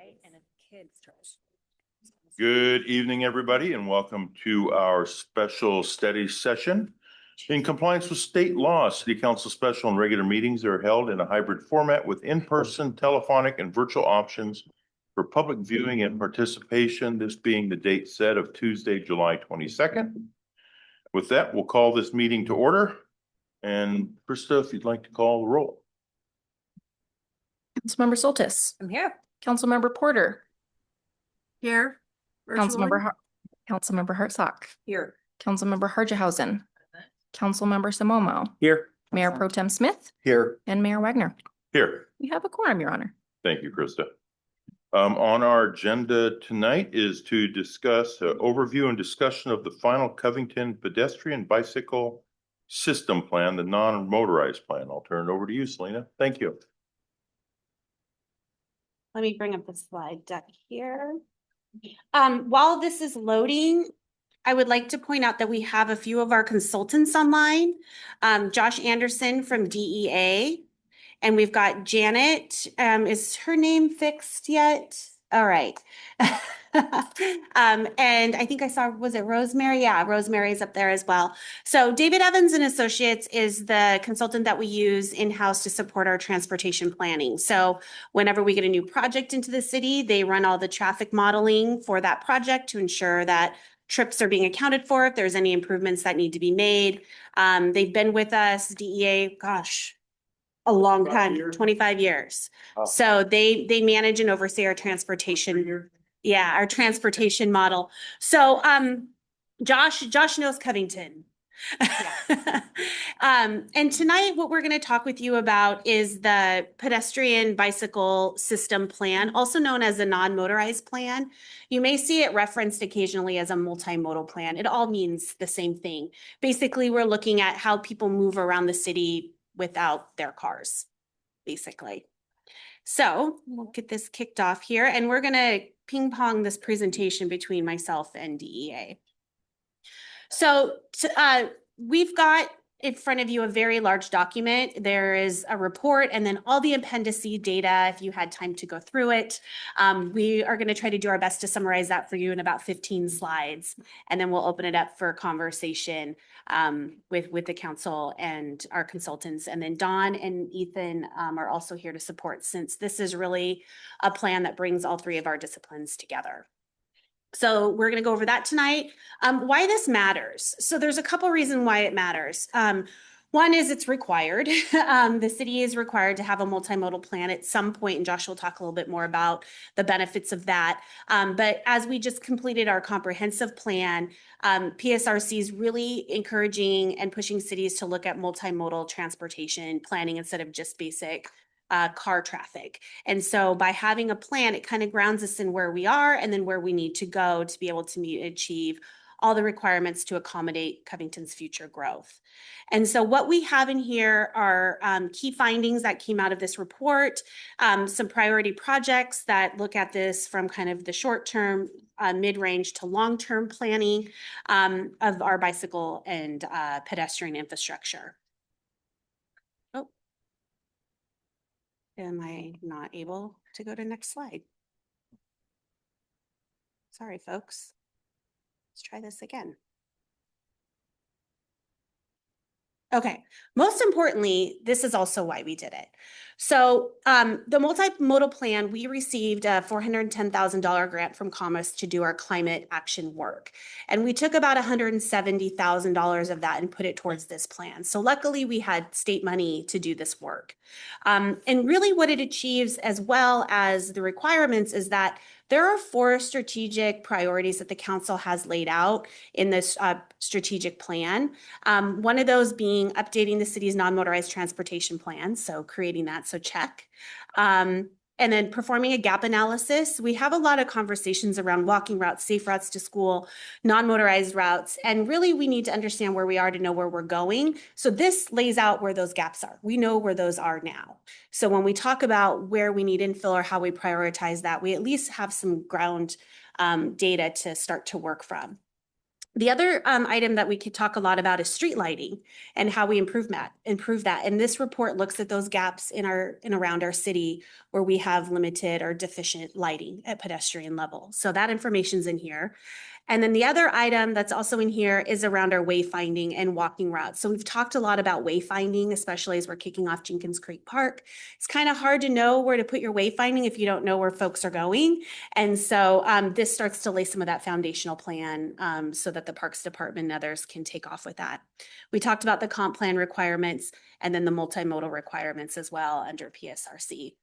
right? And if kids try. Good evening, everybody, and welcome to our special study session. In compliance with state law, City Council special and regular meetings are held in a hybrid format with in-person, telephonic, and virtual options for public viewing and participation, this being the date set of Tuesday, July 22nd. With that, we'll call this meeting to order. And Krista, if you'd like to call the roll. Councilmember Soltis. I'm here. Councilmember Porter. Here. Councilmember Hartsock. Here. Councilmember Harjahausen. Councilmember Samomo. Here. Mayor Pro Tem Smith. Here. And Mayor Wagner. Here. We have a quorum, Your Honor. Thank you, Krista. On our agenda tonight is to discuss an overview and discussion of the final Covington pedestrian bicycle system plan, the non-motorized plan. I'll turn it over to you, Selena. Thank you. Let me bring up the slide deck here. While this is loading, I would like to point out that we have a few of our consultants online. Josh Anderson from DEA, and we've got Janet. Is her name fixed yet? All right. And I think I saw, was it Rosemary? Yeah, Rosemary's up there as well. So David Evans and Associates is the consultant that we use in-house to support our transportation planning. So whenever we get a new project into the city, they run all the traffic modeling for that project to ensure that trips are being accounted for, if there's any improvements that need to be made. They've been with us, DEA, gosh, a long time, 25 years. Oh. So they manage and oversee our transportation. Yeah, our transportation model. So Josh knows Covington. And tonight what we're going to talk with you about is the pedestrian bicycle system plan, also known as the non-motorized plan. You may see it referenced occasionally as a multimodal plan. It all means the same thing. Basically, we're looking at how people move around the city without their cars, basically. So we'll get this kicked off here, and we're going to ping pong this presentation between myself and DEA. So we've got in front of you a very large document. There is a report and then all the appendices data if you had time to go through it. We are going to try to do our best to summarize that for you in about 15 slides, and then we'll open it up for conversation with the council and our consultants. And then Dawn and Ethan are also here to support, since this is really a plan that brings all three of our disciplines together. So we're going to go over that tonight. Why this matters. So there's a couple reasons why it matters. One is it's required. The city is required to have a multimodal plan at some point, and Josh will talk a little bit more about the benefits of that. But as we just completed our comprehensive plan, PSRC is really encouraging and pushing cities to look at multimodal transportation planning instead of just basic car traffic. And so by having a plan, it kind of grounds us in where we are and then where we need to go to be able to meet and achieve all the requirements to accommodate Covington's future growth. And so what we have in here are key findings that came out of this report, some priority projects that look at this from kind of the short-term, mid-range to long-term planning of our bicycle and pedestrian infrastructure. Am I not able to go to next slide? Sorry, folks. Let's try this again. Okay, most importantly, this is also why we did it. So the multimodal plan, we received a $410,000 grant from Commerce to do our climate action work. And we took about $170,000 of that and put it towards this plan. So luckily we had state money to do this work. And really what it achieves, as well as the requirements, is that there are 4 strategic priorities that the council has laid out in this strategic plan. One of those being updating the city's non-motorized transportation plan, so creating that, so check. And then performing a gap analysis. We have a lot of conversations around walking routes, safe routes to school, non-motorized routes, and really we need to understand where we are to know where we're going. So this lays out where those gaps are. We know where those are now. So when we talk about where we need infill or how we prioritize that, we at least have some ground data to start to work from. The other item that we could talk a lot about is street lighting and how we improve that. And this report looks at those gaps in around our city where we have limited or deficient lighting at pedestrian level. So that information's in here. And then the other item that's also in here is around our wayfinding and walking routes. So we've talked a lot about wayfinding, especially as we're kicking off Jenkins Creek Park. It's kind of hard to know where to put your wayfinding if you don't know where folks are going. And so this starts to lay some of that foundational plan so that the Parks Department and others can take off with that. We talked about the comp plan requirements and then the multimodal requirements as well under PSRC.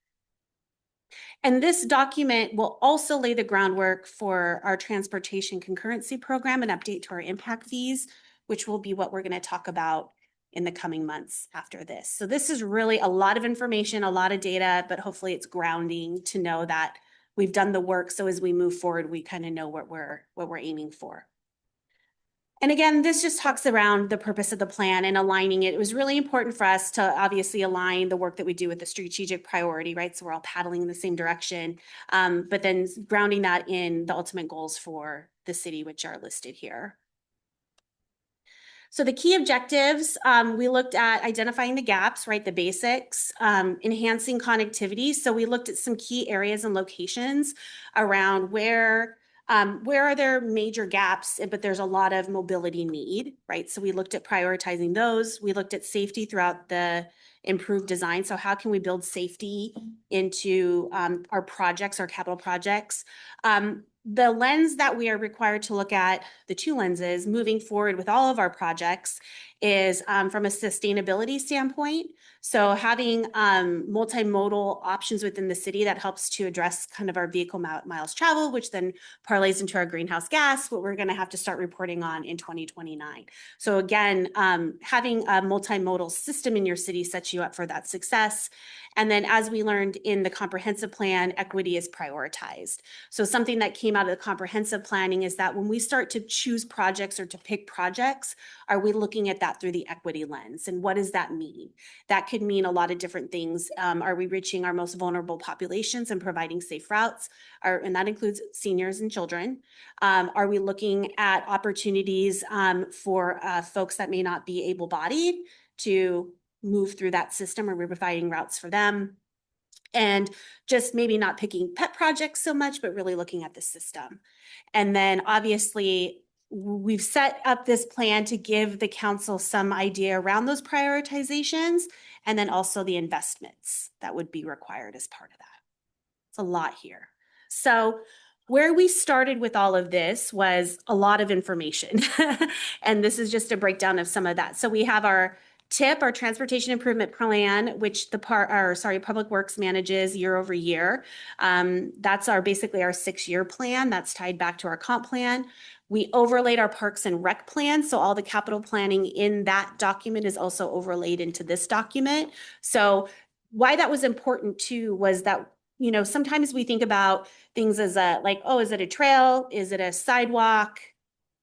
And this document will also lay the groundwork for our transportation concurrency program and update to our impact fees, which will be what we're going to talk about in the coming months after this. So this is really a lot of information, a lot of data, but hopefully it's grounding to know that we've done the work. So as we move forward, we kind of know what we're aiming for. And again, this just talks around the purpose of the plan and aligning it. It was really important for us to obviously align the work that we do with the strategic priority, right? So we're all paddling in the same direction, but then grounding that in the ultimate goals for the city, which are listed here. So the key objectives, we looked at identifying the gaps, right? The basics, enhancing connectivity. So we looked at some key areas and locations around where are there major gaps, but there's a lot of mobility need, right? So we looked at prioritizing those. We looked at safety throughout the improved design. So how can we build safety into our projects, our capital projects? The lens that we are required to look at, the two lenses moving forward with all of our projects is from a sustainability standpoint. So having multimodal options within the city that helps to address kind of our vehicle miles traveled, which then parlays into our greenhouse gas, what we're going to have to start reporting on in 2029. So again, having a multimodal system in your city sets you up for that success. And then as we learned in the comprehensive plan, equity is prioritized. So something that came out of the comprehensive planning is that when we start to choose projects or to pick projects, are we looking at that through the equity lens? And what does that mean? That could mean a lot of different things. Are we reaching our most vulnerable populations and providing safe routes? And that includes seniors and children. Are we looking at opportunities for folks that may not be able-bodied to move through that system? Are we providing routes for them? And just maybe not picking pet projects so much, but really looking at the system. And then obviously, we've set up this plan to give the council some idea around those prioritizations and then also the investments that would be required as part of that. It's a lot here. So where we started with all of this was a lot of information. And this is just a breakdown of some of that. So we have our TIP, our Transportation Improvement Plan, which Public Works manages year over year. That's basically our 6-year plan. That's tied back to our comp plan. We overlaid our Parks and Rec plan. So all the capital planning in that document is also overlaid into this document. So why that was important too was that, you know, sometimes we think about things as is it a trail? Is it a sidewalk?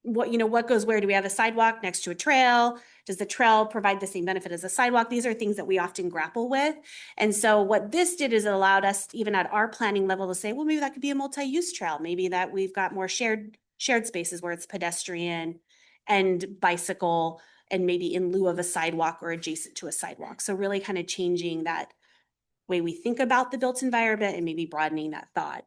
What goes where? Do we have a sidewalk next to a trail? Does the trail provide the same benefit as a sidewalk? These are things that we often grapple with. And so what this did is it allowed us, even at our planning level, to say, well, maybe that could be a multi-use trail. Maybe that we've got more shared spaces where it's pedestrian and bicycle, and maybe in lieu of a sidewalk or adjacent to a sidewalk. So really kind of changing that way we think about the built environment and maybe broadening that thought.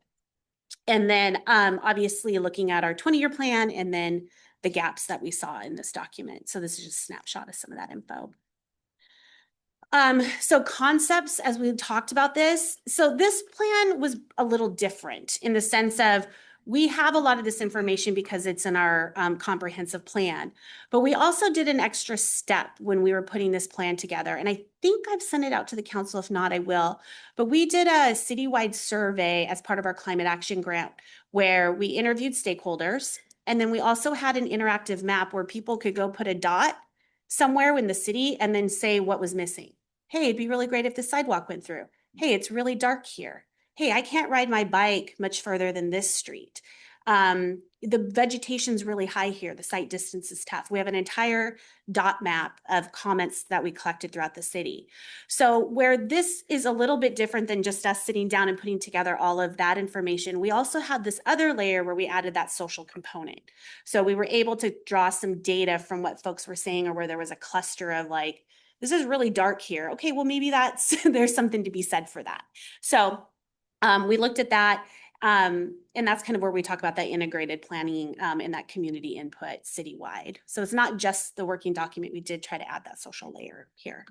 And then obviously looking at our 20-year plan and then the gaps that we saw in this document. So this is just a snapshot of some of that info. So concepts, as we talked about this. So this plan was a little different in the sense of we have a lot of this information because it's in our comprehensive plan, but we also did an extra step when we were putting this plan together. And I think I've sent it out to the council. If not, I will. But we did a citywide survey as part of our climate action grant where we interviewed stakeholders. And then we also had an interactive map where people could go put a dot somewhere in the city and then say what was missing. Hey, it'd be really great if the sidewalk went through. Hey, it's really dark here. Hey, I can't ride my bike much further than this street. The vegetation's really high here. The site distance is tough. We have an entire dot map of comments that we collected throughout the city. So where this is a little bit different than just us sitting down and putting together all of that information, we also had this other layer where we added that social component. So we were able to draw some data from what folks were saying, or where there was a cluster of like, this is really dark here. Okay, well, maybe that's, there's something to be said for that. So we looked at that. And that's kind of where we talk about that integrated planning and that community input citywide. So it's not just the working document. We did try to add that social layer here.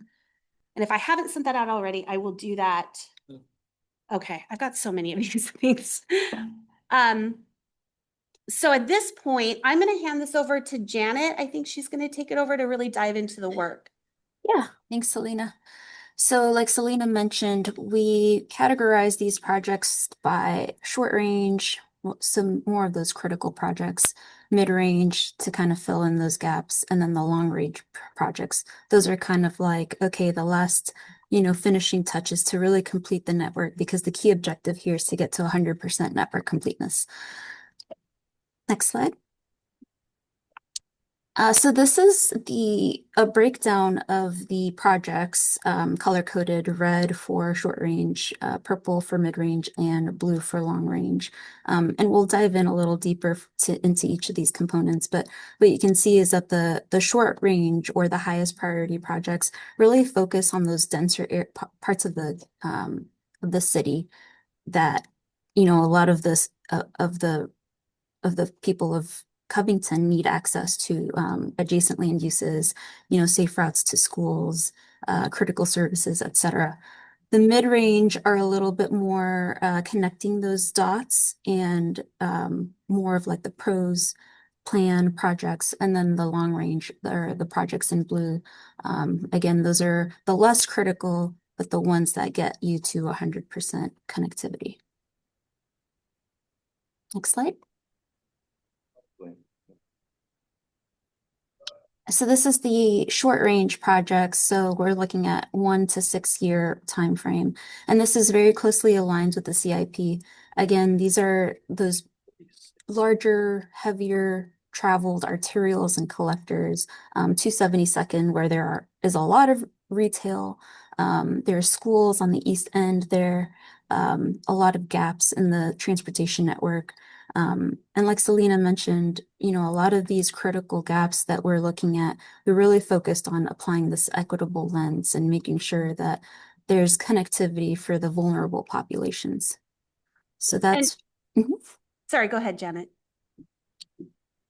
And if I haven't sent that out already, I will do that. Okay, I've got so many of these things. So at this point, I'm going to hand this over to Janet. I think she's going to take it over to really dive into the work. Yeah, thanks, Selena. So like Selena mentioned, we categorize these projects by short range, some more of those critical projects, mid range to kind of fill in those gaps, and then the long range projects. Those are kind of like, okay, the last, finishing touches to really complete the network, because the key objective here is to get to 100% network completeness. Next slide. So this is a breakdown of the projects, color-coded red for short range, purple for mid-range, and blue for long range. And we'll dive in a little deeper into each of these components. But what you can see is that the short range, or the highest priority projects, really focus on those denser parts of the city that, a lot of this of the people of Covington need access to adjacent land uses, safe routes to schools, critical services, etc. The mid-range are a little bit more connecting those dots, and more of like the pros plan projects, and then the long range are the projects in blue. Again, those are the less critical, but the ones that get you to 100% connectivity. Next slide. So this is the short range projects. So we're looking at 1 to 6 year time frame, and this is very closely aligned with the CIP. Again, these are those larger, heavier traveled arterials and collectors. 272nd, where is a lot of retail. There are schools on the east end there. A lot of gaps in the transportation network. And like Selena mentioned, a lot of these critical gaps that we're looking at, we're really focused on applying this equitable lens and making sure that there's connectivity for the vulnerable populations. So that's... Sorry, go ahead, Janet.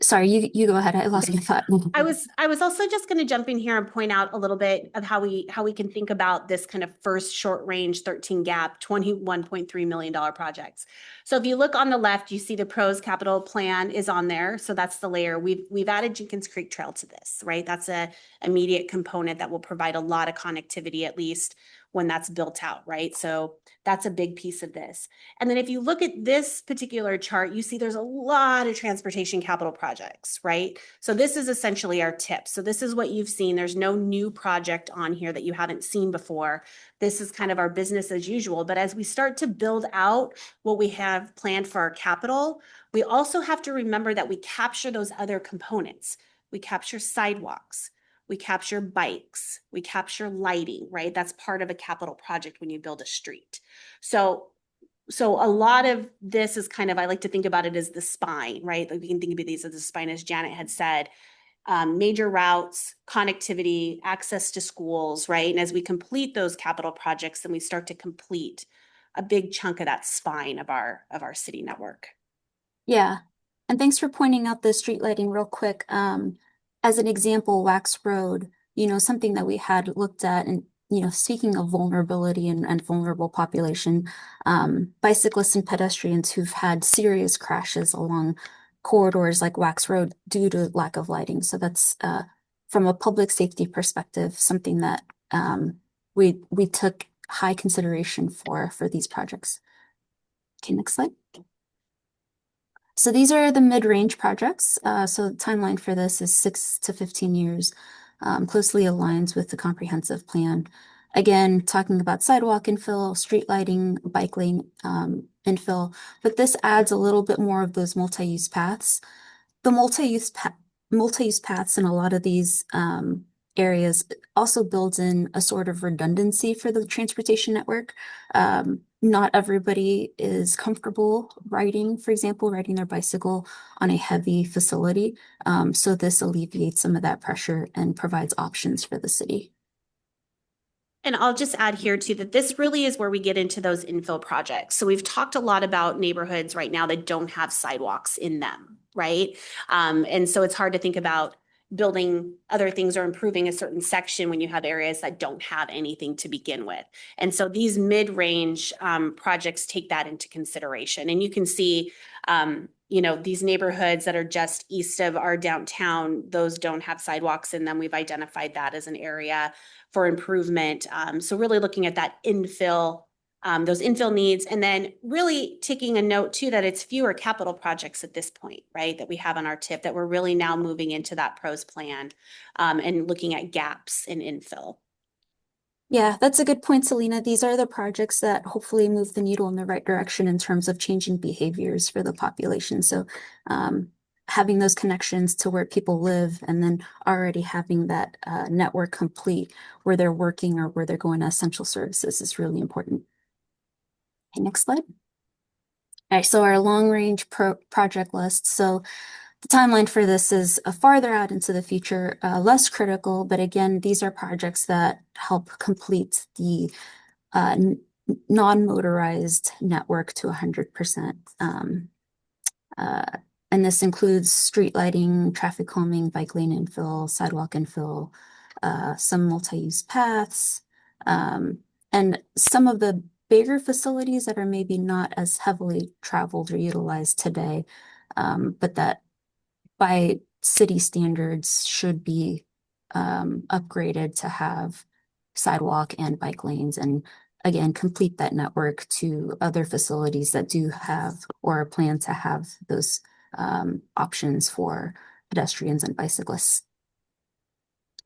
Sorry, you go ahead. I lost my thought. I was also just going to jump in here and point out a little bit of how we can think about this kind of first short range 13 gap $21.3 million projects. So if you look on the left, you see the pros capital plan is on there. So that's the layer. We've added Jenkins Creek Trail to this, right? That's a immediate component that will provide a lot of connectivity, at least when that's built out, right? So that's a big piece of this. And then if you look at this particular chart, you see there's a lot of transportation capital projects, right? So this is essentially our tip. So this is what you've seen. There's no new project on here that you haven't seen before. This is kind of our business as usual. But as we start to build out what we have planned for our capital, we also have to remember that we capture those other components. We capture sidewalks. We capture bikes, we capture lighting, right? That's part of a capital project when you build a street. So a lot of this is kind of, I like to think about it as the spine, right? Like we can think of these as the spine, as Janet had said, major routes, connectivity, access to schools, right? And as we complete those capital projects, then we start to complete a big chunk of that spine of our city network. Yeah, and thanks for pointing out the street lighting real quick. As an example, Wax Road, something that we had looked at, and, speaking of vulnerability and vulnerable population, bicyclists and pedestrians who've had serious crashes along corridors like Wax Road due to lack of lighting. So that's, from a public safety perspective, something that we took high consideration for these projects. Okay, next slide. So these are the mid-range projects. So the timeline for this is 6 to 15 years, closely aligns with the comprehensive plan. Again, talking about sidewalk infill, street lighting, bike lane infill, but this adds a little bit more of those multi-use paths. The multi-use paths in a lot of these areas also builds in a sort of redundancy for the transportation network. Not everybody is comfortable riding, for example, riding their bicycle on a heavy facility. So this alleviates some of that pressure and provides options for the city. And I'll just add here too that this really is where we get into those infill projects. So we've talked a lot about neighborhoods right now that don't have sidewalks in them, right? And so it's hard to think about building other things or improving a certain section when you have areas that don't have anything to begin with. And so these mid-range projects take that into consideration. And you can see, these neighborhoods that are just east of our downtown, those don't have sidewalks in them. We've identified that as an area for improvement. So really looking at that infill, those infill needs, and then really taking a note too that it's fewer capital projects at this point, right? That we have on our tip that we're really now moving into that pros plan and looking at gaps in infill. Yeah, that's a good point, Selena. These are the projects that hopefully move the needle in the right direction in terms of changing behaviors for the population. So having those connections to where people live and then already having that network complete where they're working or where they're going to essential services is really important. Okay, next slide. All right, so our long-range project list. So the timeline for this is farther out into the future, less critical, but again, these are projects that help complete the non-motorized network to 100%. And this includes street lighting, traffic calming, bike lane infill, sidewalk infill, some multi-use paths, and some of the bigger facilities that are maybe not as heavily traveled or utilized today, but that by city standards should be upgraded to have sidewalk and bike lanes and again complete that network to other facilities that do have or plan to have those options for pedestrians and bicyclists.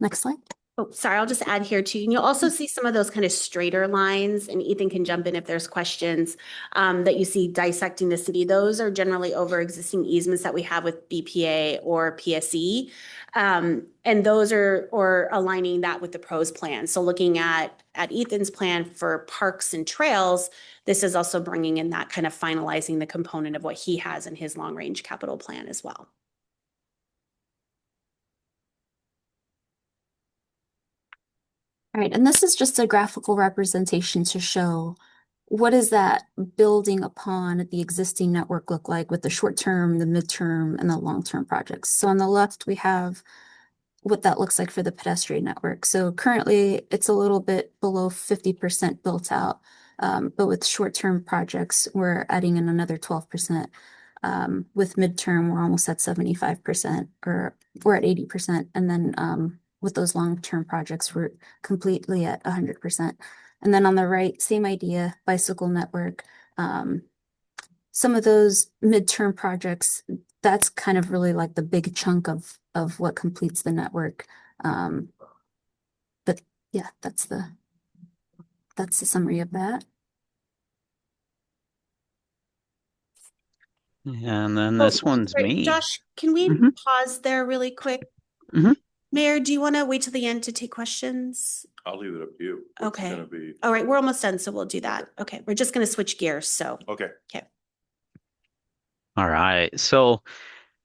Next slide. Oh, sorry, I'll just add here too. And you'll also see some of those kind of straighter lines, and Ethan can jump in if there's questions that you see dissecting the city. Those are generally over existing easements that we have with BPA or PSE. And those are or aligning that with the pros plan. So looking at Ethan's plan for parks and trails, this is also bringing in that kind of finalizing the component of what he has in his long range capital plan as well. All right, and this is just a graphical representation to show what does that building upon the existing network look like with the short-term, the midterm, and the long-term projects. So on the left, we have what that looks like for the pedestrian network. So currently, it's a little bit below 50% built out, but with short-term projects, we're adding in another 12%. With midterm, we're almost at 75%, or we're at 80%, and then with those long-term projects, we're completely at 100%. And then on the right, same idea, bicycle network. Some of those midterm projects, that's kind of really like the big chunk of what completes the network. But yeah, that's the summary of that. And then this one's Great. me. Josh, can we pause there really quick? Mayor, do you want to wait till the end to take questions? I'll leave it up to you. Okay. All right, we're almost done, so we'll do that. Okay, we're just going to switch gears. So. Okay. All right. So,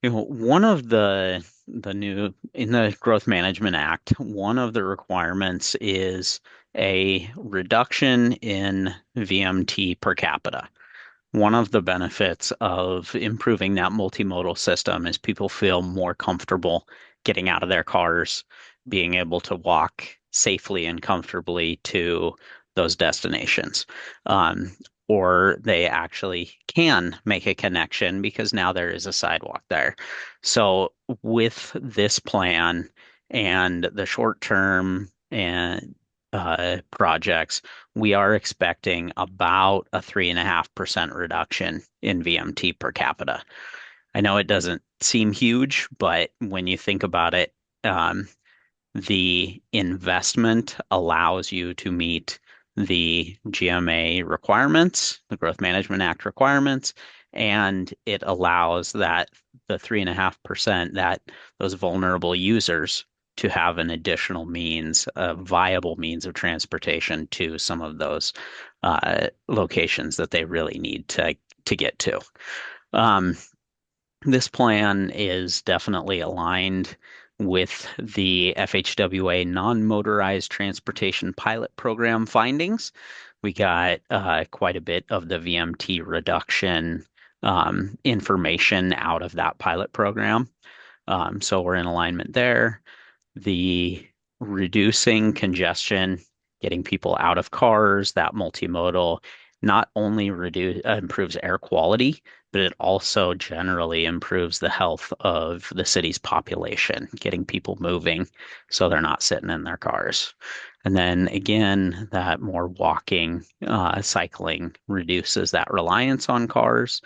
one of the new in the Growth Management Act, one of the requirements is a reduction in VMT per capita. One of the benefits of improving that multimodal system is people feel more comfortable getting out of their cars, being able to walk safely and comfortably to those destinations. Or they actually can make a connection because now there is a sidewalk there. So with this plan and the short-term and projects, we are expecting about a 3.5% reduction in VMT per capita. I know it doesn't seem huge, but when you think about it, the investment allows you to meet the GMA requirements, the Growth Management Act requirements, and it allows that the 3.5% that those vulnerable users to have an additional means, a viable means of transportation to some of those locations that they really need to get to. Um, this plan is definitely aligned with the FHWA Non-Motorized Transportation Pilot Program findings. We got quite a bit of the VMT reduction information out of that pilot program. So we're in alignment there. The reducing congestion, getting people out of cars, that multimodal not only improves air quality, but it also generally improves the health of the city's population, getting people moving so they're not sitting in their cars. And then again, that more walking, cycling reduces that reliance on cars.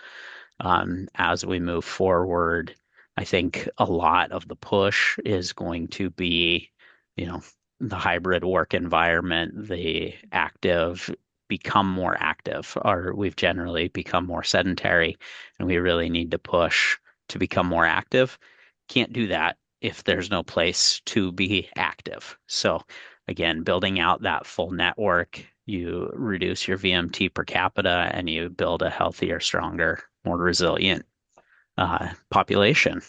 As we move forward, I think a lot of the push is going to be, the hybrid work environment, the active become more active, or we've generally become more sedentary, and we really need to push to become more active. Can't do that if there's no place to be active. So again, building out that full network, you reduce your VMT per capita and you build a healthier, stronger, more resilient population.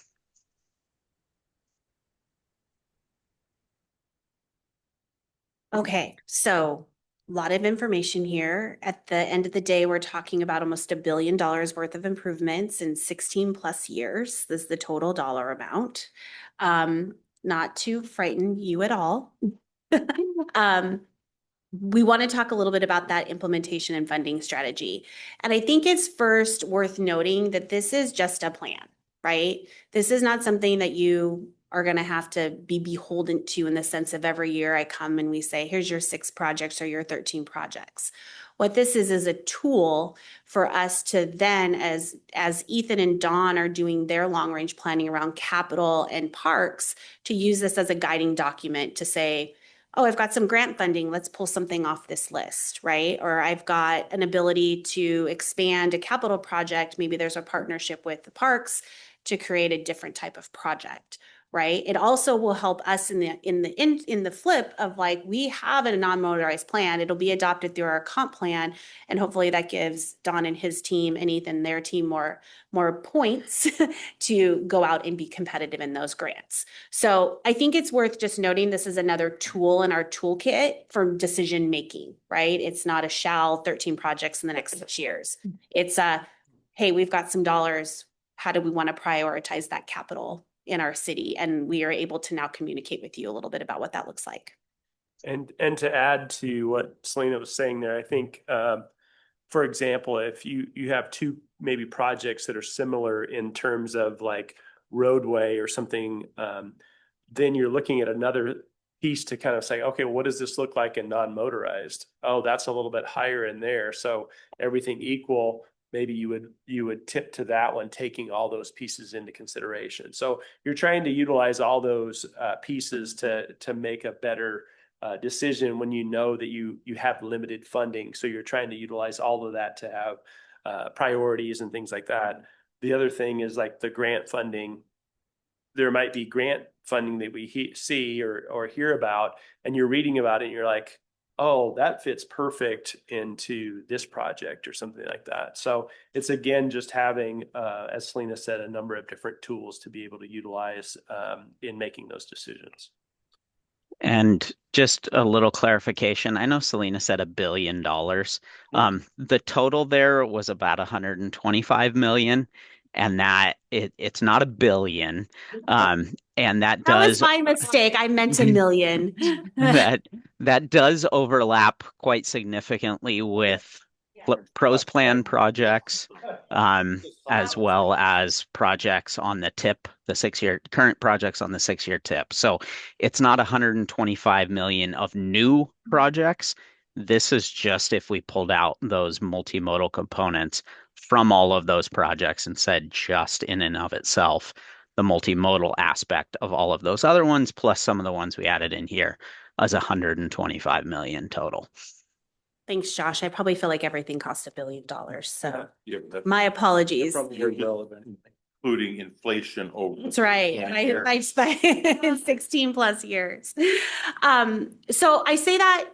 Okay, so a lot of information here. At the end of the day, we're talking about almost $1 billion worth of improvements in 16 plus years. This is the total dollar amount. Not to frighten you at all. We want to talk a little bit about that implementation and funding strategy. And I think it's first worth noting that this is just a plan, right? This is not something that you are going to have to be beholden to in the sense of every year I come and we say, here's your 6 projects or your 13 projects. What this is a tool for us to then, as Ethan and Dawn are doing their long range planning around capital and parks, to use this as a guiding document to say, oh, I've got some grant funding, let's pull something off this list, right? Or I've got an ability to expand a capital project. Maybe there's a partnership with the parks to create a different type of project, right? It also will help us in the flip of like, we have a non-motorized plan. It'll be adopted through our comp plan, and hopefully that gives Don and his team and Ethan, their team, more points to go out and be competitive in those grants. So I think it's worth just noting this is another tool in our toolkit for decision making, right? It's not a 13 projects in the next 6 years. It's hey, we've got some dollars. How do we want to prioritize that capital in our city? And we are able to now communicate with you a little bit about what that looks like. And to add to what Selena was saying there, I think, for example, if you have 2 maybe projects that are similar in terms of like roadway or something, then you're looking at another piece to kind of say, okay, what does this look like in non-motorized? Oh, that's a little bit higher in there. So everything equal, maybe you would tip to that one, taking all those pieces into consideration. So you're trying to utilize all those pieces to make a better decision when you know that you have limited funding. So you're trying to utilize all of that to have priorities and things like that. The other thing is like the grant funding. There might be grant funding that we see or hear about, and you're reading about it and you're like, oh, that fits perfect into this project or something like that. So it's, again, just having, as Selena said, a number of different tools to be able to utilize in making those decisions. And just a little clarification. I know Selena said $1 billion. The total there was about 125 million, and that it's not $1 billion. And that was does my mistake. I meant $1 million. that does overlap quite significantly with pros plan projects, as well as projects on the tip, the current projects on the 6-year tip. So it's not 125 million of new projects. This is just if we pulled out those multimodal components from all of those projects and said just in and of itself, the multimodal aspect of all of those other ones, plus some of the ones we added in here, as 125 million total. Thanks, Josh. I probably feel like everything cost $1 billion. So Yeah, that's my apologies. Probably very relevant. including inflation over. That's right. I spent 16 plus years. So I say that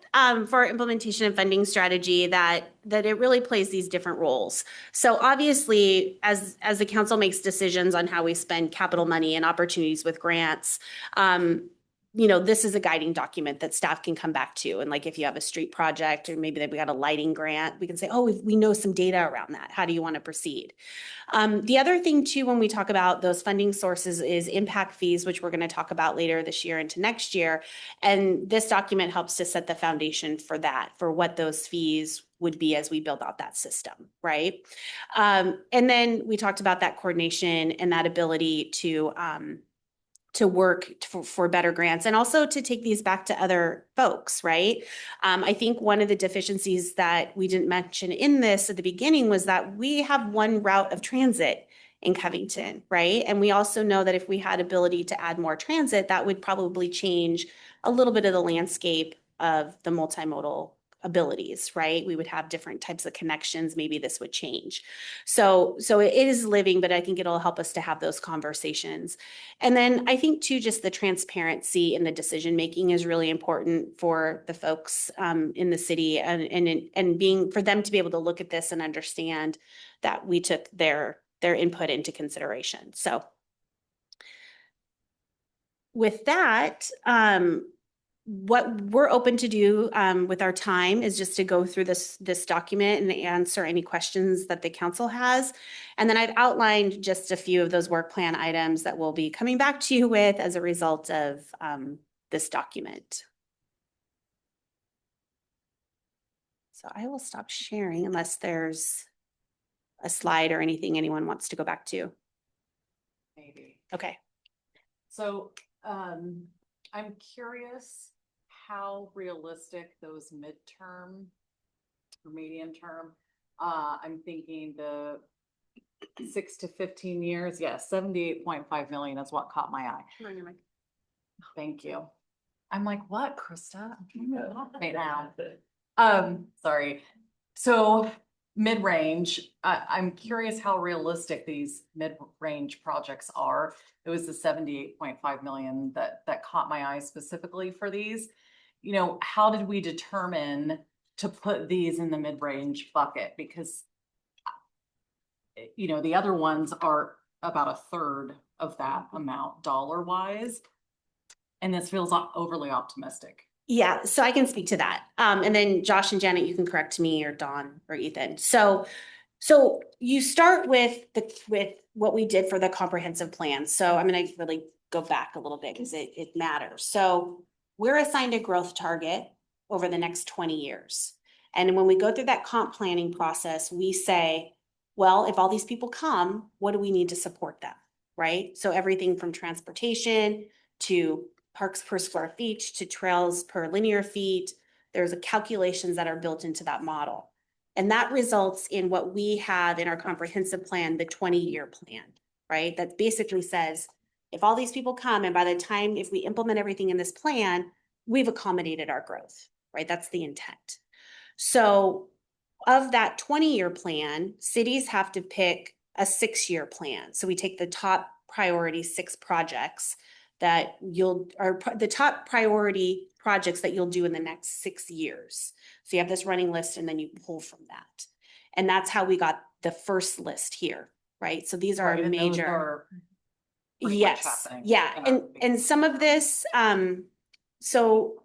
for our implementation and funding strategy that it really plays these different roles. So obviously, as the council makes decisions on how we spend capital money and opportunities with grants, this is a guiding document that staff can come back to. And like if you have a street project or maybe we got a lighting grant, we can say, oh, we know some data around that. How do you want to proceed? The other thing too, when we talk about those funding sources is impact fees, which we're going to talk about later this year into next year. And this document helps to set the foundation for that, for what those fees would be as we build out that system, right? And then we talked about that coordination and that ability to work for better grants and also to take these back to other folks, right? I think one of the deficiencies that we didn't mention in this at the beginning was that we have one route of transit in Covington, right? And we also know that if we had ability to add more transit, that would probably change a little bit of the landscape of the multimodal abilities, right? We would have different types of connections. Maybe this would change. So it is living, but I think it'll help us to have those conversations. And then I think too, just the transparency in the decision-making is really important for the folks in the city and being for them to be able to look at this and understand that we took their input into consideration. So with that, what we're open to do with our time is just to go through this document and answer any questions that the council has. And then I've outlined just a few of those work plan items that we'll be coming back to you with as a result of this document. So I will stop sharing unless there's a slide or anything anyone wants to go back to. Maybe. Okay. So I'm curious how realistic those midterm or medium term, I'm thinking the 6 to 15 years. Yes, 78.5 million is what caught my eye. Come on, your mic. Thank you. I'm like, what, Krista? I'm trying to talk right now. Sorry. So mid-range, I'm curious how realistic these mid-range projects are. It was the 78.5 million that caught my eye specifically for these. How did we determine to put these in the mid-range bucket? Because, the other ones are about a third of that amount dollar-wise. And this feels overly optimistic. Yeah, so I can speak to that. And then Josh and Janet, you can correct me, or Dawn or Ethan. So you start with what we did for the comprehensive plan. So I'm going to really go back a little bit because it matters. So we're assigned a growth target over the next 20 years. And when we go through that comp planning process, we say, well, if all these people come, what do we need to support them, right? So everything from transportation to parks per square feet to trails per linear feet, there's calculations that are built into that model. And that results in what we have in our comprehensive plan, the 20-year plan, right? That basically says, if all these people come and by the time, if we implement everything in this plan, we've accommodated our growth, right? That's the intent. So of that 20-year plan, cities have to pick a 6-year plan. So we take the top priority 6 projects that the top priority projects that you'll do in the next 6 years. So you have this running list and then you pull from that. And that's how we got the first list here, right? So these are Right, major. Yes. Yeah. And some of this, so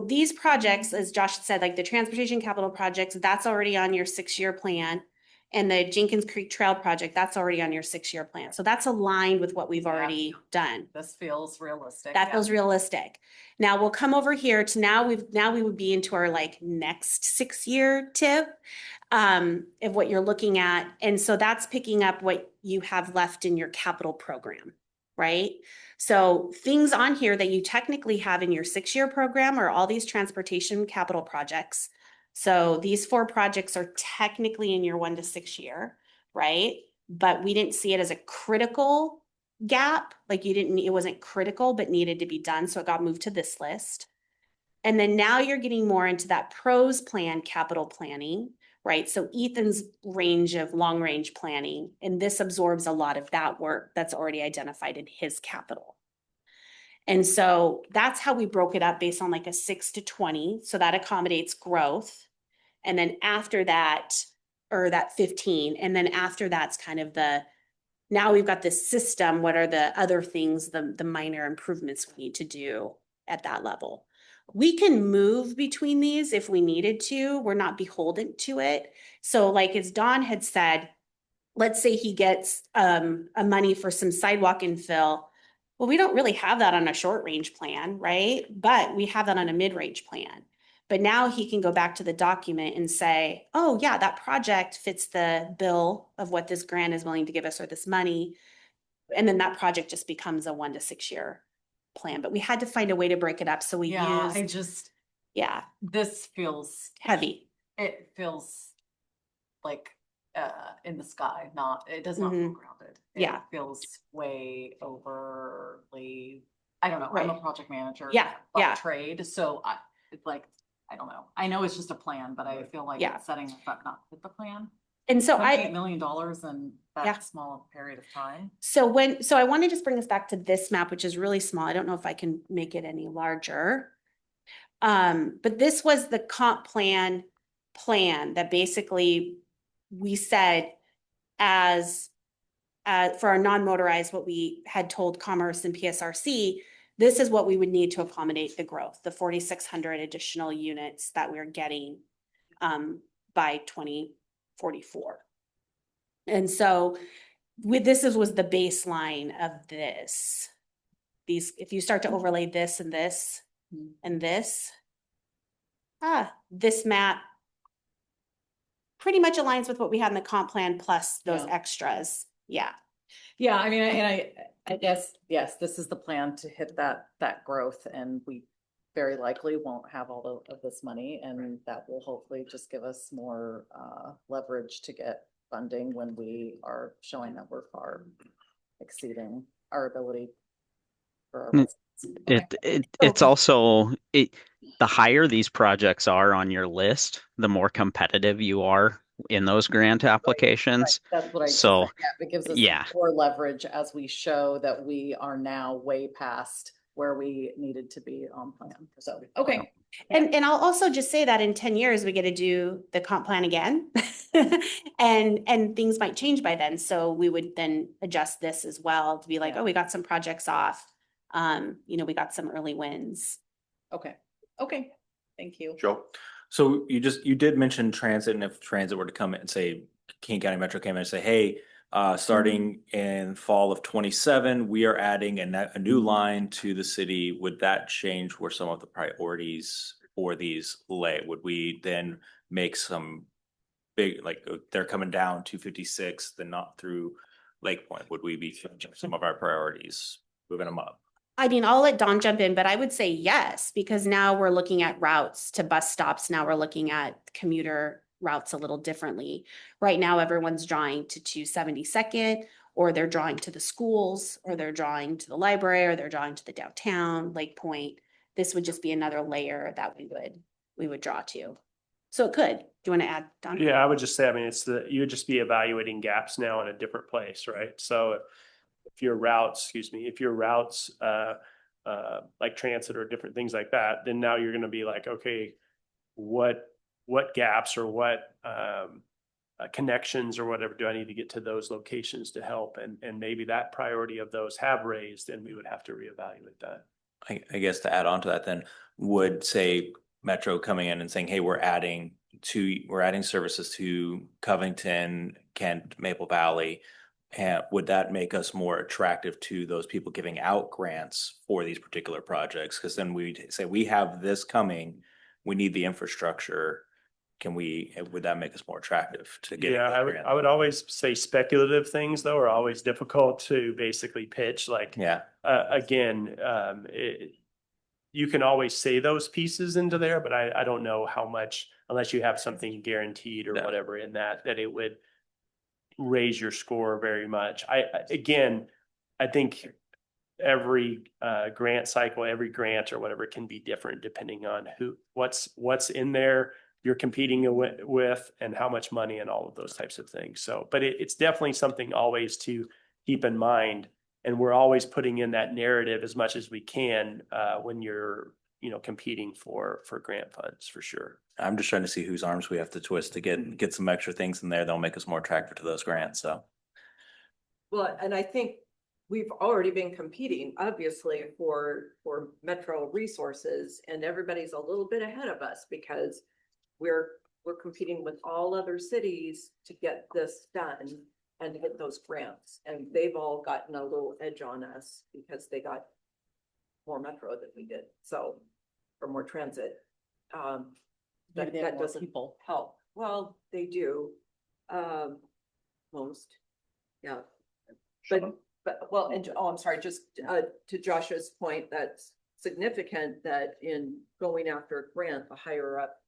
these projects, as Josh said, like the transportation capital projects, that's already on your 6-year plan. And the Jenkins Creek Trail project, that's already on your 6-year plan. So that's aligned with what we've already done. This feels realistic. That feels realistic. Now we'll come over here to now we would be into our next 6-year tip of what you're looking at. And so that's picking up what you have left in your capital program, right? So things on here that you technically have in your 6-year program are all these transportation capital projects. So these 4 projects are technically in your 1 to 6 year, right? But we didn't see it as a critical gap, like it wasn't critical, but needed to be done. So it got moved to this list. And then now you're getting more into that pros plan, capital planning, right? So Ethan's range of long range planning, and this absorbs a lot of that work that's already identified in his capital. And so that's how we broke it up based on like a 6 to 20. So that accommodates growth. And then after that, or that 15, and then after that's kind of now we've got this system. What are the other things, the minor improvements we need to do at that level? We can move between these if we needed to. We're not beholden to it. So like as Dawn had said, let's say he gets a money for some sidewalk infill. Well, we don't really have that on a short range plan, right? But we have that on a mid-range plan. But now he can go back to the document and say, oh yeah, that project fits the bill of what this grant is willing to give us or this money. And then that project just becomes a 1 to 6 year plan. But we had to find a way to break it up. So we used, this feels, heavy. it feels like in the sky, it does not feel grounded. It feels way overly, I don't know. I'm a project manager by trade. So I don't know. I know it's just a plan, but I feel like it's setting us up not with the plan. And so $8 million in that small period of time. So I want to just bring us back to this map, which is really small. I don't know if I can make it any larger. But this was the comp plan that basically we said as for our non-motorized, what we had told Commerce and PSRC, this is what we would need to accommodate the growth, the 4,600 additional units that we're getting by 2044. And so this was the baseline of this. If you start to overlay this and this and this, this map pretty much aligns with what we had in the comp plan plus those extras. Yeah. Yeah, I mean, and I guess, yes, this is the plan to hit that growth, and we very likely won't have all of this money, and that will hopefully just give us more leverage to get funding when we are showing that we're far exceeding our ability for our It's also the higher these projects are on your list, the more competitive you are in those grant applications. Right. That's what I so it gives us more leverage as we show that we are now way past where we needed to be on plan. So okay. And I'll also just say that in 10 years we get to do the comp plan again and things might change by then. So we would then adjust this as well to be like, oh, we got some projects off. We got some early wins. Okay. Thank you. Joe? So you did mention transit, and if transit were to come in and say, King County Metro came in and say, hey, starting in fall of 27, we are adding a new line to the city. Would that change where some of the priorities for these lay? Would we then make some big, like they're coming down 256, then not through Lake Point? Would we be changing some of our priorities, moving them up? I mean, I'll let Dawn jump in, but I would say yes, because now we're looking at routes to bus stops. Now we're looking at commuter routes a little differently. Right now, everyone's drawing to 272nd, or they're drawing to the schools, or they're drawing to the library, or they're drawing to the downtown, Lake Point. This would just be another layer that we would draw to. So it could. Do you want to add, Dawn? Yeah, I would just say, I mean, you would just be evaluating gaps now in a different place, right? So if your routes, like transit or different things like that, then now you're going to be like, okay, what gaps or what connections or whatever do I need to get to those locations to help? And maybe that priority of those have raised, and we would have to reevaluate that. I guess to add on to that, then would say Metro coming in and saying, hey, we're adding services to Covington, Kent, Maple Valley. And would that make us more attractive to those people giving out grants for these particular projects? Because then we'd say, we have this coming, we need the infrastructure. Would that make us more attractive to get? Yeah, I would always say speculative things though are always difficult to basically pitch. Like, you can always say those pieces into there, but I don't know how much, unless you have something guaranteed or whatever in that it would raise your score very much. Again, I think every grant cycle, every grant or whatever can be different depending on what's in there you're competing with and how much money and all of those types of things. So, but it's definitely something always to keep in mind. And we're always putting in that narrative as much as we can when you're, competing for grant funds for sure. I'm just trying to see whose arms we have to twist to get some extra things in there that'll make us more attractive to those grants. So, Well, and I think we've already been competing, obviously, for metro resources, and everybody's a little bit ahead of us because we're competing with all other cities to get this done and to get those grants. And they've all gotten a little edge on us because they got more metro than we did. So, or more transit. Maybe they have That more doesn't people. help. Well, they do. Most, yeah. But, well, and, oh, I'm sorry, just, to Josh's point, that's significant that in going after a grant, the higher up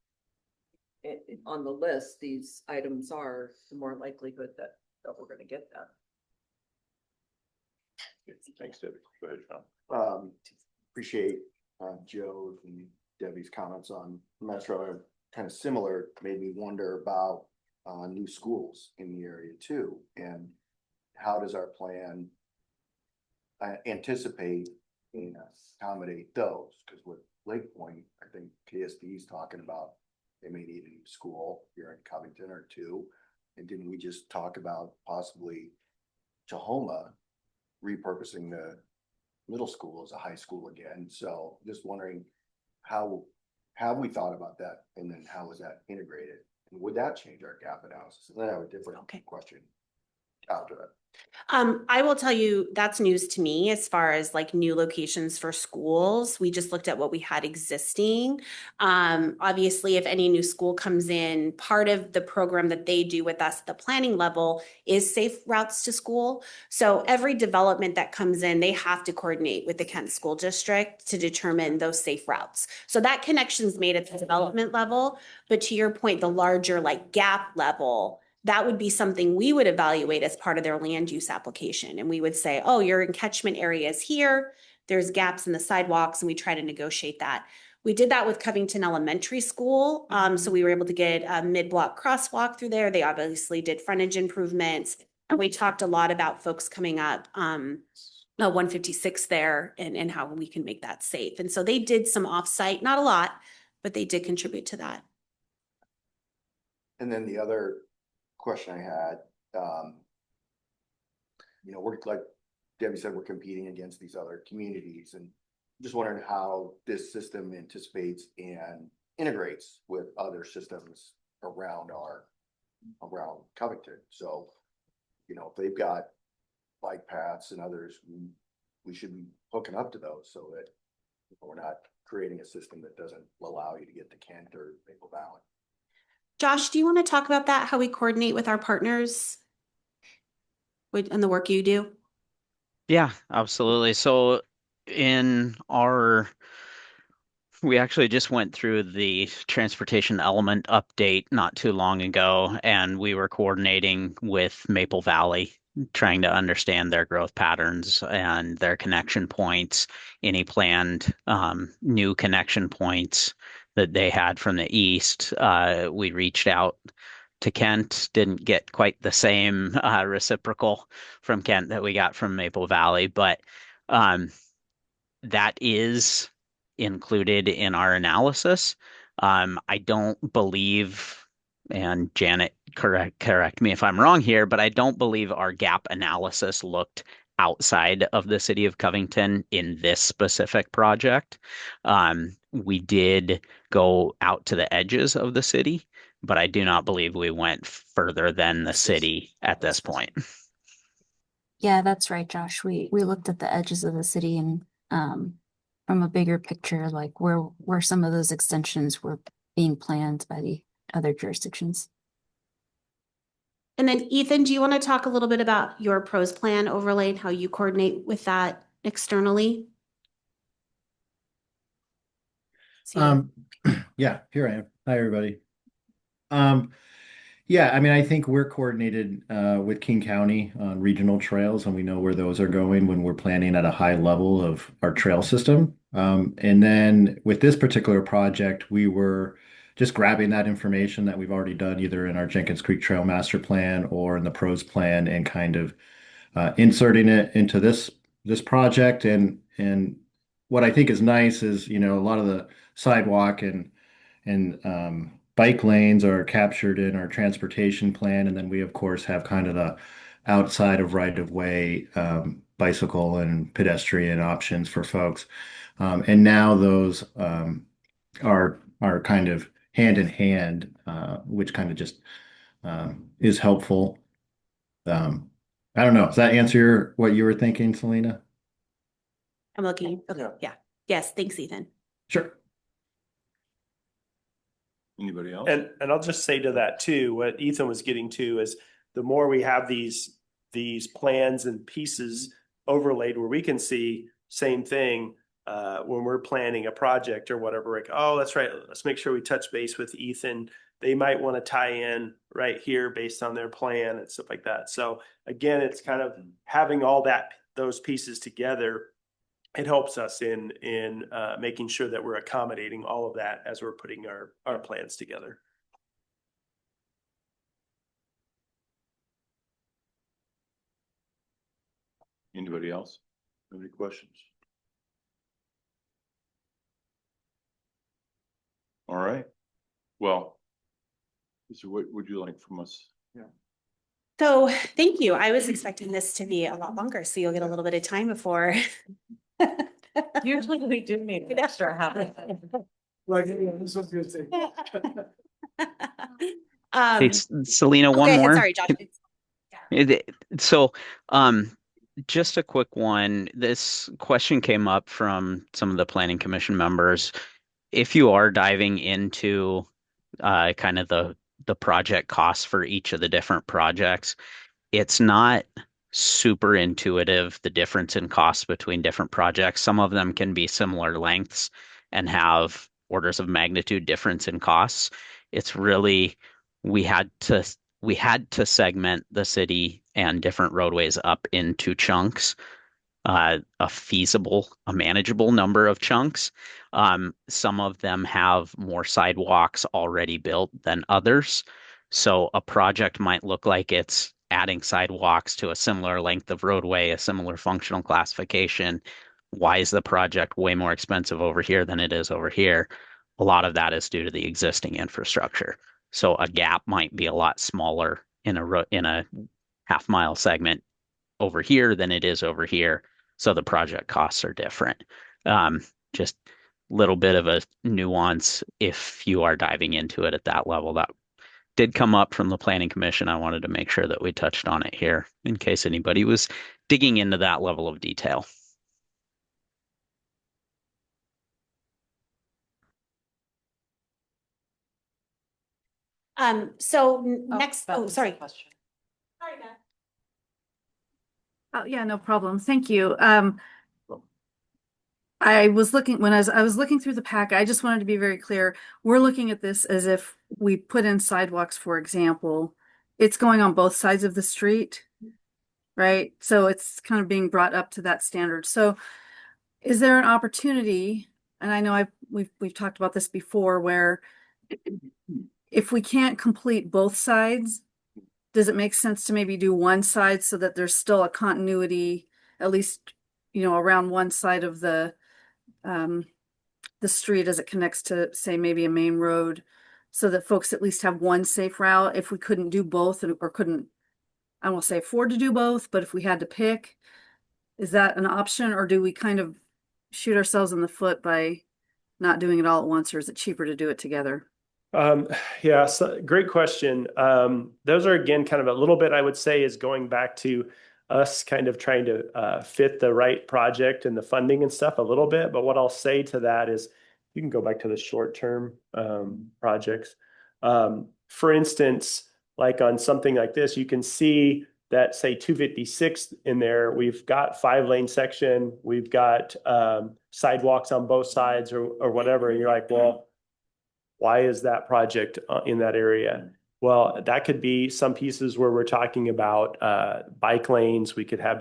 on the list, these items are, the more likelihood that we're gonna get them. Thanks, Debbie. Go ahead, John. Appreciate Joe and Debbie's comments on Metro. Kind of similar, made me wonder about new schools in the area too. And how does our plan anticipate and accommodate those? Because with Lake Point, I think KSD is talking about they may need a new school here in Covington or two. And didn't we just talk about possibly Tahoma repurposing the middle school as a high school again? So just wondering how have we thought about that, and then how is that integrated, and would that change our gap analysis? And then I have a different question after that. I will tell you that's news to me as far as like new locations for schools. We just looked at what we had existing. Obviously, if any new school comes in, part of the program that they do with us at the planning level is safe routes to school. So every development that comes in, they have to coordinate with the Kent School District to determine those safe routes. So that connection is made at the development level. But to your point, the larger like gap level, that would be something we would evaluate as part of their land use application. And we would say, oh, your catchment areas here, there's gaps in the sidewalks, and we try to negotiate that. We did that with Covington Elementary School. So we were able to get a mid-block crosswalk through there. They obviously did frontage improvements. And we talked a lot about folks coming up 156 there and how we can make that safe. And so they did some offsite, not a lot, but they did contribute to that. And then the other question I had, we're like Debbie said, we're competing against these other communities, and just wondering how this system anticipates and integrates with other systems around Covington. So, if they've got bike paths and others, we should be hooking up to those so that we're not creating a system that doesn't allow you to get to Kent or Maple Valley. Josh, do you want to talk about that, how we coordinate with our partners and the work you do? Yeah, absolutely. So we actually just went through the transportation element update not too long ago, and we were coordinating with Maple Valley, trying to understand their growth patterns and their connection points, any planned new connection points that they had from the east. We reached out to Kent, didn't get quite the same reciprocal from Kent that we got from Maple Valley, but that is included in our analysis. I don't believe, and Janet, correct me if I'm wrong here, but I don't believe our gap analysis looked outside of the city of Covington in this specific project. We did go out to the edges of the city, but I do not believe we went further than the city at this point. Yeah, that's right, Josh. We looked at the edges of the city and from a bigger picture, like where some of those extensions were being planned by the other jurisdictions. And then Ethan, do you want to talk a little bit about your pros plan overlay and how you coordinate with that externally? Yeah, here I am. Hi, everybody. Yeah, I mean, I think we're coordinated with King County on regional trails, and we know where those are going when we're planning at a high level of our trail system. And then with this particular project, we were just grabbing that information that we've already done either in our Jenkins Creek Trail Master Plan or in the PROS plan and kind of inserting it into this project. And what I think is nice is, a lot of the sidewalk and bike lanes are captured in our transportation plan. And then we, of course, have kind of the outside of right-of-way bicycle and pedestrian options for folks. And now those are kind of hand in hand, which kind of just is helpful. I don't know. Does that answer what you were thinking, Selena? I'm looking. Okay. Yeah. Yes. Thanks, Ethan. Sure. Anybody else? And I'll just say to that too, what Ethan was getting to is the more we have these plans and pieces overlaid where we can see same thing when we're planning a project or whatever, like, oh, that's right. Let's make sure we touch base with Ethan. They might want to tie in right here based on their plan and stuff like that. So again, it's kind of having all those pieces together. It helps us in making sure that we're accommodating all of that as we're putting our plans together. Anybody else? Any questions? All right. Well, so what would you like from us? Yeah. So thank you. I was expecting this to be a lot longer, so you'll get a little bit of time before. Usually we do need an extra half. This was good thing. Hey, Selena, one okay, more. sorry, Josh. So, just a quick one. This question came up from some of the planning commission members. If you are diving into kind of the project costs for each of the different projects, it's not super intuitive, the difference in costs between different projects. Some of them can be similar lengths and have orders of magnitude difference in costs. It's really we had to segment the city and different roadways up into chunks, a manageable number of chunks. Some of them have more sidewalks already built than others. So a project might look like it's adding sidewalks to a similar length of roadway, a similar functional classification. Why is the project way more expensive over here than it is over here? A lot of that is due to the existing infrastructure. So a gap might be a lot smaller in a half-mile segment over here than it is over here. So the project costs are different. Just a little bit of a nuance if you are diving into it at that level. That did come up from the Planning Commission. I wanted to make sure that we touched on it here in case anybody was digging into that level of detail. So next, sorry. Question. Sorry, Beth. Oh, yeah, no problem. Thank you. I was looking when I was looking through the pack, I just wanted to be very clear. We're looking at this as if we put in sidewalks, for example. It's going on both sides of the street, right? So it's kind of being brought up to that standard. So is there an opportunity, and I know we've talked about this before, where if we can't complete both sides, does it make sense to maybe do one side so that there's still a continuity, at least, around one side of the street as it connects to, say, maybe a main road, so that folks at least have one safe route if we couldn't do both or couldn't, I won't say afford to do both, but if we had to pick, is that an option, or do we kind of shoot ourselves in the foot by not doing it all at once, or is it cheaper to do it together? Yeah, so great question. Those are, again, kind of a little bit, I would say, is going back to us kind of trying to fit the right project and the funding and stuff a little bit. But what I'll say to that is, you can go back to the short-term projects. For instance, like on something like this, you can see that, say, 256 in there, we've got 5-lane section, we've got sidewalks on both sides or whatever. And you're like, well, why is that project in that area? Well, that could be some pieces where we're talking about bike lanes. We could have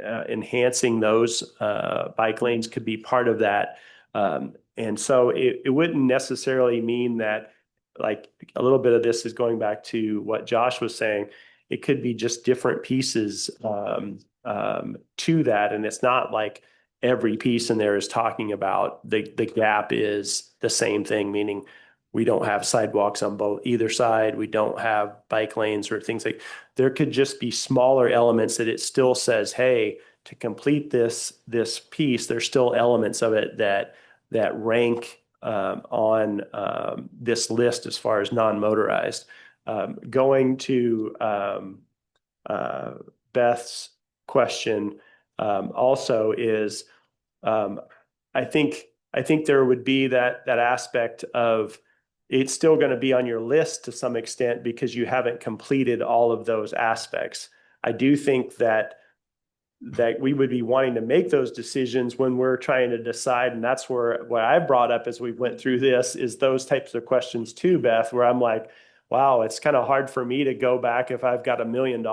enhancing those bike lanes could be part of that. And so it wouldn't necessarily mean that, like, a little bit of this is going back to what Josh was saying. It could be just different pieces to that. And it's not like every piece in there is talking about the gap is the same thing, meaning we don't have sidewalks on either side. We don't have bike lanes or things like. There could just be smaller elements that it still says, hey, to complete this piece, there's still elements of it that rank on this list as far as non-motorized. Going to Beth's question also is, I think there would be that aspect of it's still going to be on your list to some extent because you haven't completed all of those aspects. I do think that we would be wanting to make those decisions when we're trying to decide. And that's where what I brought up as we went through this is those types of questions too, Beth, where I'm like, wow, it's kind of hard for me to go back if I've got $1 million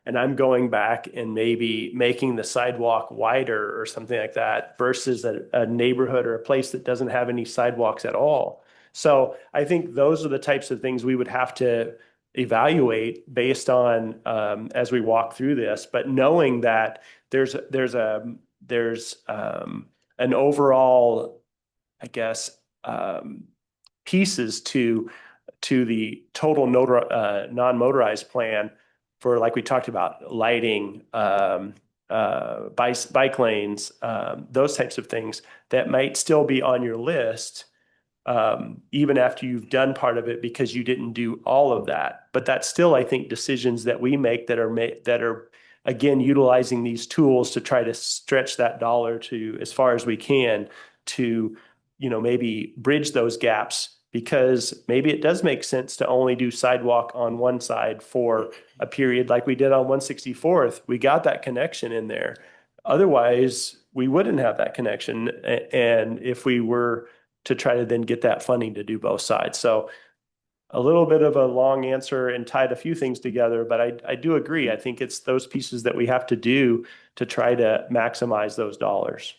and I'm going back and maybe making the sidewalk wider or something like that versus a neighborhood or a place that doesn't have any sidewalks at all. So I think those are the types of things we would have to evaluate based on as we walk through this, but knowing that there's an overall, I guess, pieces to the total non-motorized plan for, like we talked about, lighting, bike lanes, those types of things that might still be on your list even after you've done part of it because you didn't do all of that. But that's still, I think, decisions that we make that are again utilizing these tools to try to stretch that dollar to as far as we can to, maybe bridge those gaps, because maybe it does make sense to only do sidewalk on one side for a period like we did on 164th. We got that connection in there. Otherwise, we wouldn't have that connection. And if we were to try to then get that funding to do both sides. So a little bit of a long answer and tied a few things together, but I do agree. I think it's those pieces that we have to do to try to maximize those dollars.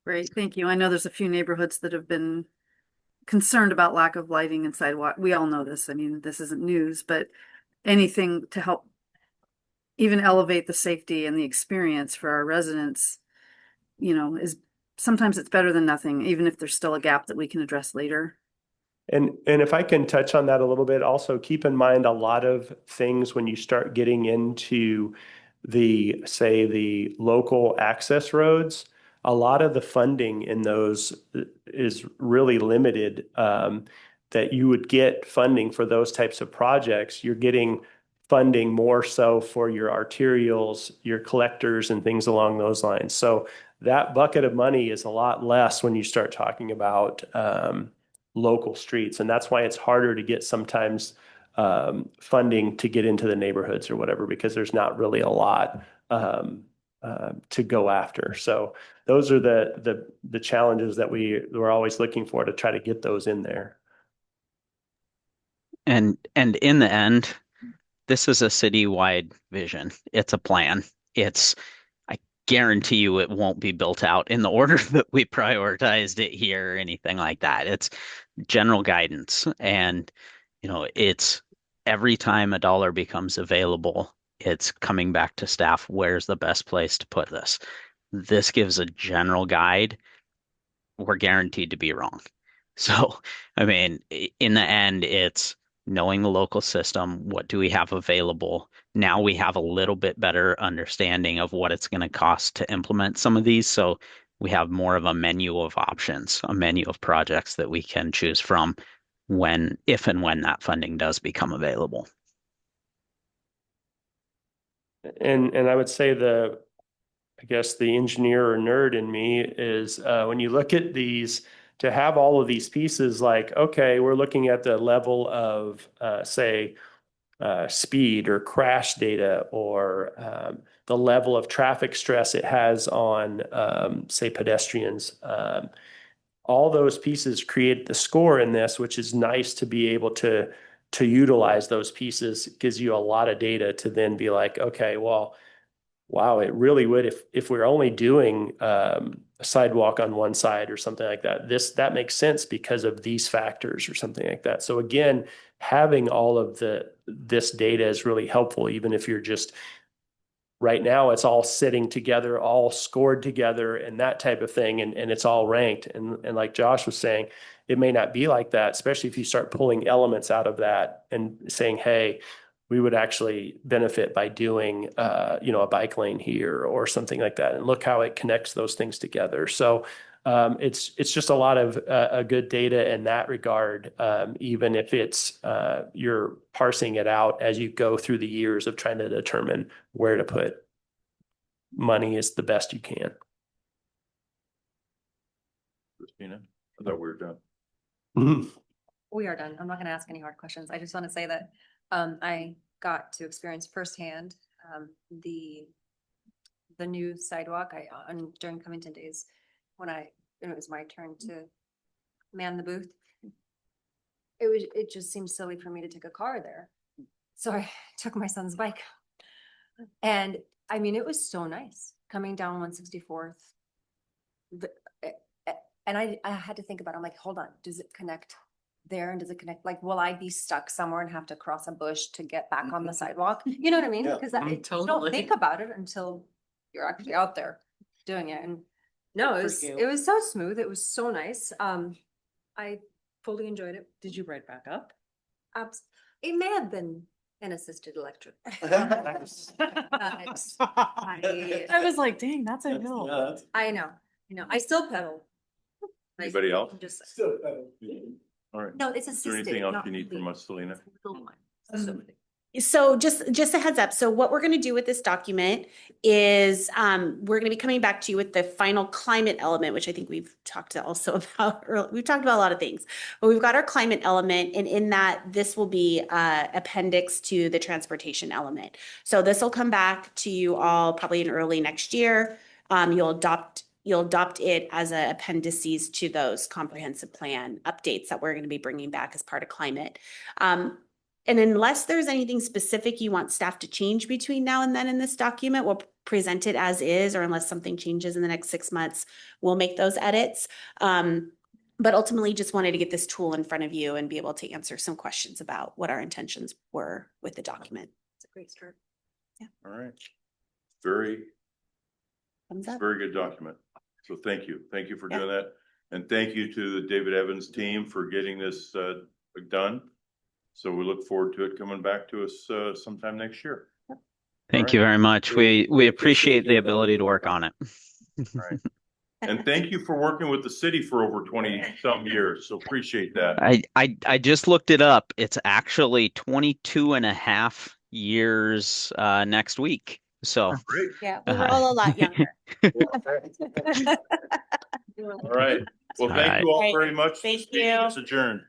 Great, thank you. I know there's a few neighborhoods that have been concerned about lack of lighting and sidewalk. We all know this. I mean, this isn't news, but anything to help even elevate the safety and the experience for our residents, is sometimes it's better than nothing, even if there's still a gap that we can address later. And if I can touch on that a little bit, also keep in mind a lot of things when you start getting into the local access roads, a lot of the funding in those is really limited. That you would get funding for those types of projects. You're getting funding more so for your arterials, your collectors, and things along those lines. So that bucket of money is a lot less when you start talking about local streets. And that's why it's harder to get sometimes funding to get into the neighborhoods or whatever, because there's not really a lot to go after. So those are the challenges that we're always looking for to try to get those in there. And in the end, this is a citywide vision. It's a plan. I guarantee you it won't be built out in the order that we prioritized it here or anything like that. It's general guidance. And, it's every time a dollar becomes available, it's coming back to staff. Where's the best place to put this? This gives a general guide. We're guaranteed to be wrong. So, I mean, in the end, it's knowing the local system. What do we have available? Now we have a little bit better understanding of what it's going to cost to implement some of these. So we have more of a menu of options, a menu of projects that we can choose from if and when that funding does become available. And I would say I guess the engineer or nerd in me is when you look at these, to have all of these pieces, like, okay, we're looking at the level of, say, speed or crash data, or the level of traffic stress it has on, say, pedestrians. All those pieces create the score in this, which is nice to be able to to utilize those pieces gives you a lot of data to then be like, okay, well, wow, it really would if we're only doing a sidewalk on one side or something like that. That makes sense because of these factors or something like that. So again, having all of this data is really helpful, even if you're just right now it's all sitting together, all scored together and that type of thing, and it's all ranked. And like Josh was saying, it may not be like that, especially if you start pulling elements out of that and saying, hey, we would actually benefit by doing a bike lane here or something like that. And look how it connects those things together. So it's just a lot of good data in that regard, even if it's you're parsing it out as you go through the years of trying to determine where to put money is the best you can. Christina, I thought we were done. We are done. I'm not gonna ask any hard questions. I just want to say that I got to experience firsthand the new sidewalk during Covington days when it was my turn to man the booth. It just seemed silly for me to take a car there. So I took my son's bike. And I mean, it was so nice coming down 164th. And I had to think about it. I'm like, hold on, does it connect there? And does it connect? Like, will I be stuck somewhere and have to cross a bush to get back on the sidewalk? You know what I mean? Yeah. Because you don't think about it until you're actually out there doing it. And no, it was so smooth. It was so nice. I fully enjoyed it. Did you ride back up? It may have been an assisted electric. I was like, dang, that's a hill. I know. I still pedal. Anybody else? I'm just All right. no, it's Is there assisted. anything else not you need from the us, Selena? little one. So just a heads up. So what we're going to do with this document is we're going to be coming back to you with the final climate element, which I think we've talked also about earlier. We've talked about a lot of things, but we've got our climate element, and in that this will be appendix to the transportation element. So this will come back to you all probably in early next year. You'll adopt it as a appendices to those comprehensive plan updates that we're going to be bringing back as part of climate. And unless there's anything specific you want staff to change between now and then in this document, we'll present it as is, or unless something changes in the next 6 months, we'll make those edits. But ultimately just wanted to get this tool in front of you and be able to answer some questions about what our intentions were with the document. It's a great start. All right. Very Thumbs up. Very good document. So thank you. Thank you for doing that. And thank you to the David Evans team for getting this done. So we look forward to it coming back to us sometime next year. Thank you very much. We appreciate the ability to work on it. All right. And thank you for working with the city for over 20 some years. So appreciate that. I just looked it up. It's actually 22 and a half years next week. So Great. Yeah, we were all a lot younger. All right. Well, thank you all very much. Thank Meeting you. is adjourned.